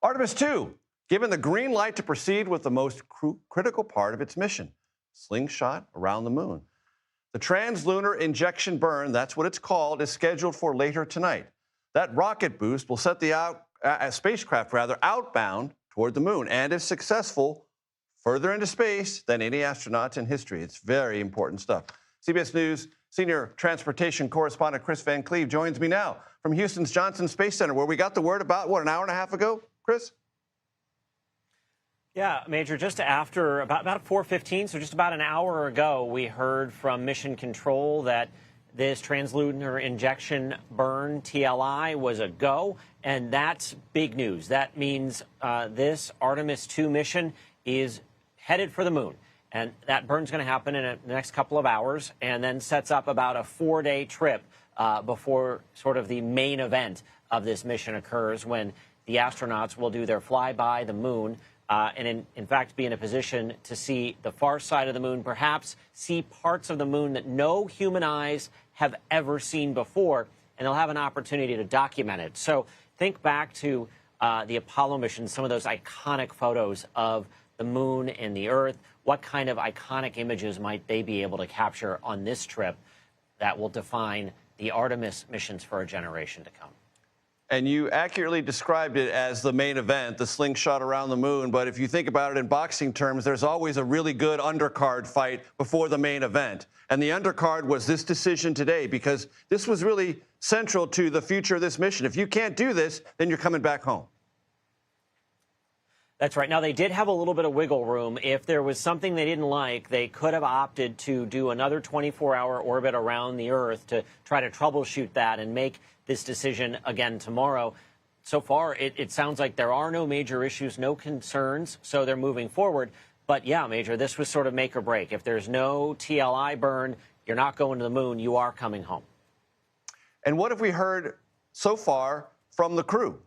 Artemis II, given the green light to proceed with the most critical part of its mission, slingshot around the moon. The translunar injection burn, that's what it's called, is scheduled for later tonight. That rocket boost will set the spacecraft outbound toward the moon, and if successful, further into space than any astronauts in history. It's very important stuff. CBS News senior transportation correspondent Kris Van Cleave joins me now from Houston's Johnson Space Center, where we got the word about, an hour and a half ago, Kris? Yeah, Major, just after about 4:15, so just about an hour ago, we heard from Mission Control that this translunar injection burn, TLI, was a go, and that's big news. That means this Artemis II mission is headed for the moon. And that burn's going to happen in the next couple of hours and then sets up about a 4-day trip before sort of the main event of this mission occurs, when the astronauts will do their flyby the moon and in fact be in a position to see the far side of the moon, perhaps see parts of the moon that no human eyes have ever seen before, and they'll have an opportunity to document it. So think back to the Apollo mission, some of those iconic photos of the moon and the Earth. What kind of iconic images might they be able to capture on this trip that will define the Artemis missions for a generation to come? And you accurately described it as the main event, the slingshot around the moon. But if you think about it in boxing terms, there's always a really good undercard fight before the main event. And the undercard was this decision today, because this was really central to the future of this mission. If you can't do this, then you're coming back home. That's right. Now, they did have a little bit of wiggle room. If there was something they didn't like, they could have opted to do another 24-hour orbit around the Earth to try to troubleshoot that and make this decision again tomorrow. So far, it sounds like there are no major issues, no concerns, so they're moving forward. But yeah, Major, this was sort of make or break. If there's no TLI burn, you're not going to the moon, you are coming home. And what have we heard so far from the crew?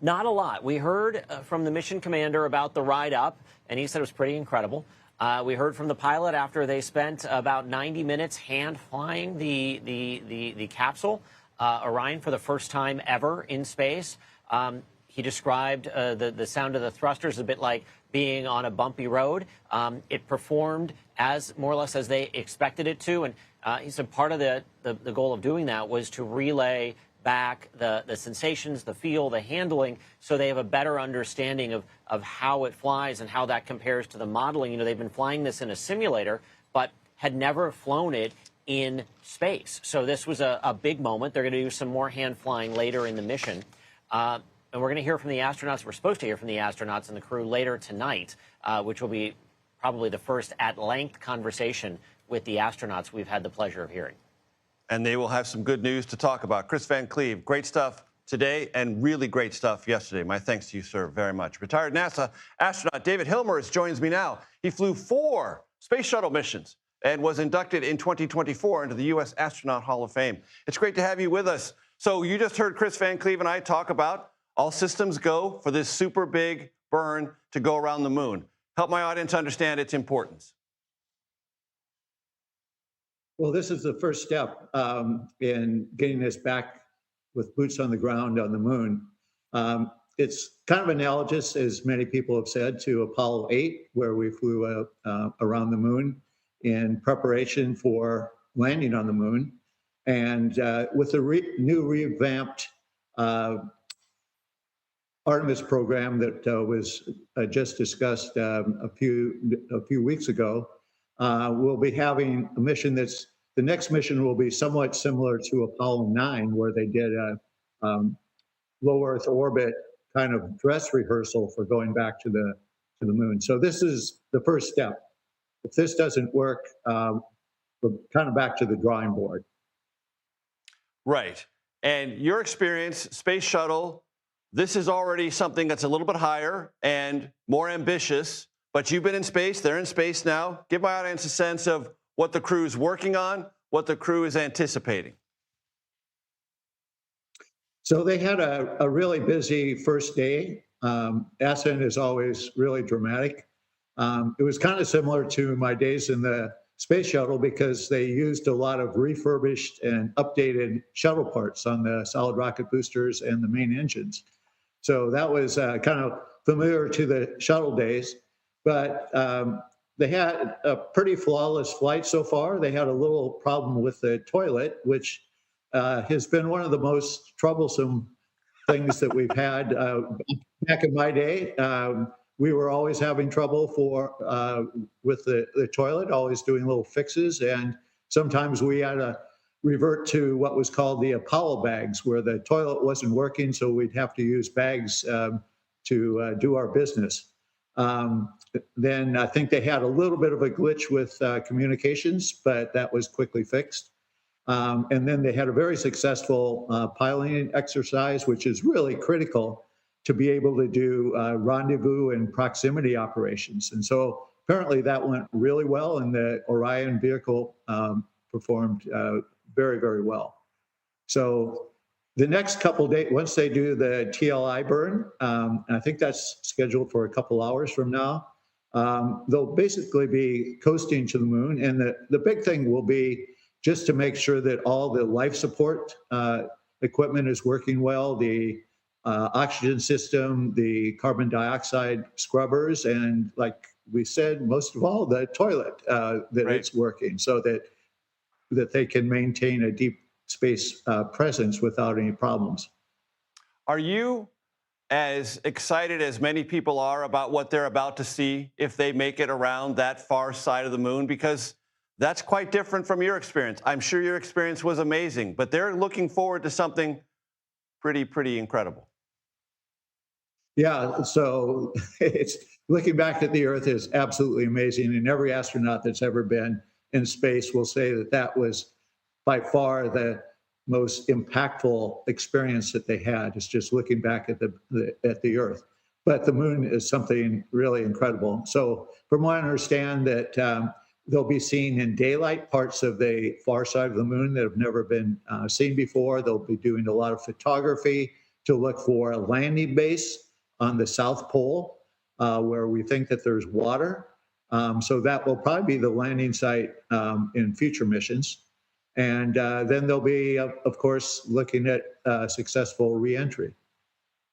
Not a lot. We heard from the mission commander about the ride up, and he said it was pretty incredible. We heard from the pilot after they spent about 90 minutes hand flying the capsule, Orion, for the first time ever in space. He described the sound of the thrusters a bit like being on a bumpy road. It performed more or less as they expected it to, and he said part of the goal of doing that was to relay back the sensations, the feel, the handling, so they have a better understanding of how it flies and how that compares to the modeling. You know, they've been flying this in a simulator, but had never flown it in space. So this was a big moment. They're going to do some more hand flying later in the mission. And we're going to hear from the astronauts. We're supposed to hear from the astronauts and the crew later tonight, which will be probably the first at-length conversation with the astronauts we've had the pleasure of hearing. And they will have some good news to talk about. Kris Van Cleave, great stuff today and really great stuff yesterday. My thanks to you, sir, very much. Retired NASA astronaut David Hilmers joins me now. He flew 4 space shuttle missions and was inducted in 2024 into the U.S. Astronaut Hall of Fame. It's great to have you with us. So you just heard Kris Van Cleave and I talk about all systems go for this super big burn to go around the moon. Help my audience understand its importance. Well, this is the first step in getting us back with boots on the ground on the moon. It's kind of analogous, as many people have said, to Apollo 8, where we flew around the moon in preparation for landing on the moon. And with the new revamped Artemis program that was just discussed a few weeks ago, we'll be having a mission the next mission will be somewhat similar to Apollo 9, where they did a low Earth orbit kind of dress rehearsal for going back to the moon. So this is the first step. If this doesn't work, we're kind of back to the drawing board. Right. And your experience, space shuttle, this is already something that's a little bit higher and more ambitious. But you've been in space, they're in space now. Give my audience a sense of what the crew is working on, what the crew is anticipating. So they had a really busy first day. Ascent is always really dramatic. It was kind of similar to my days in the space shuttle because they used a lot of refurbished and updated shuttle parts on the solid rocket boosters and the main engines. So that was kind of familiar to the shuttle days, but they had a pretty flawless flight so far. They had a little problem with the toilet, which has been one of the most troublesome things that we've had. Back in my day, we were always having trouble with the toilet, always doing little fixes. And sometimes we had to revert to what was called the Apollo bags, where the toilet wasn't working, so we'd have to use bags to do our business. Then I think they had a little bit of a glitch with communications, but that was quickly fixed. And then they had a very successful piloting exercise, which is really critical to be able to do rendezvous and proximity operations. And so apparently that went really well, and the Orion vehicle performed very, very well. So the next couple of days, once they do the TLI burn, and I think that's scheduled for a couple hours from now, they'll basically be coasting to the moon. And the big thing will be just to make sure that all the life support equipment is working well, the oxygen system, the carbon dioxide scrubbers, and like we said, most of all, the toilet, that Right. it's working so that they can maintain a deep space presence without any problems. Are you as excited as many people are about what they're about to see if they make it around that far side of the moon? Because that's quite different from your experience. I'm sure your experience was amazing, but they're looking forward to something pretty incredible. Yeah, so it's looking back at the Earth is absolutely amazing, and every astronaut that's ever been in space will say that that was by far the most impactful experience that they had. Is just looking back at the Earth. But the moon is something really incredible. So, from what I understand, that they'll be seen in daylight parts of the far side of the moon that have never been seen before. They'll be doing a lot of photography to look for a landing base on the South Pole, where we think that there's water. So that will probably be the landing site in future missions. And then they'll be, of course, looking at successful reentry.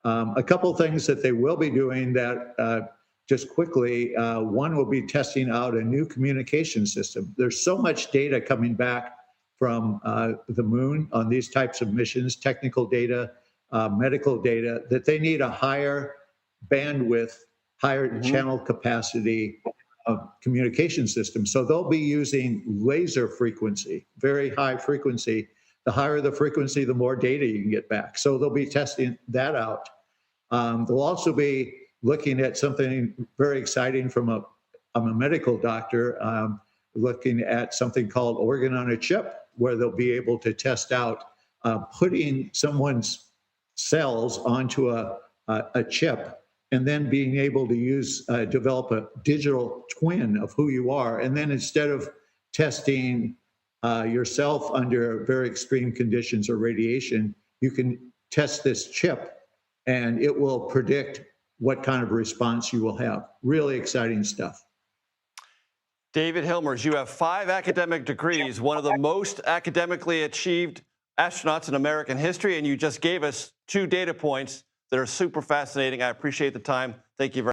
A couple of things that they will be doing that just quickly, one will be testing out a new communication system. There's so much data coming back from the moon on these types of missions, technical data, medical data, that they need a higher bandwidth, higher channel capacity communication system. So they'll be using laser frequency, very high frequency. The higher the frequency, the more data you can get back. So they'll be testing that out. They'll also be looking at something very exciting from I'm a medical doctor, looking at something called organ on a chip, where they'll be able to test out putting someone's cells onto a chip, and then being able to develop a digital twin of who you are. And then instead of testing yourself under very extreme conditions or radiation, you can test this chip and it will predict what kind of response you will have. Really exciting stuff. David Hilmers, you have 5 academic degrees, one of the most academically achieved astronauts in American history, and you just gave us 2 data points that are super fascinating. I appreciate the time. Thank you very much.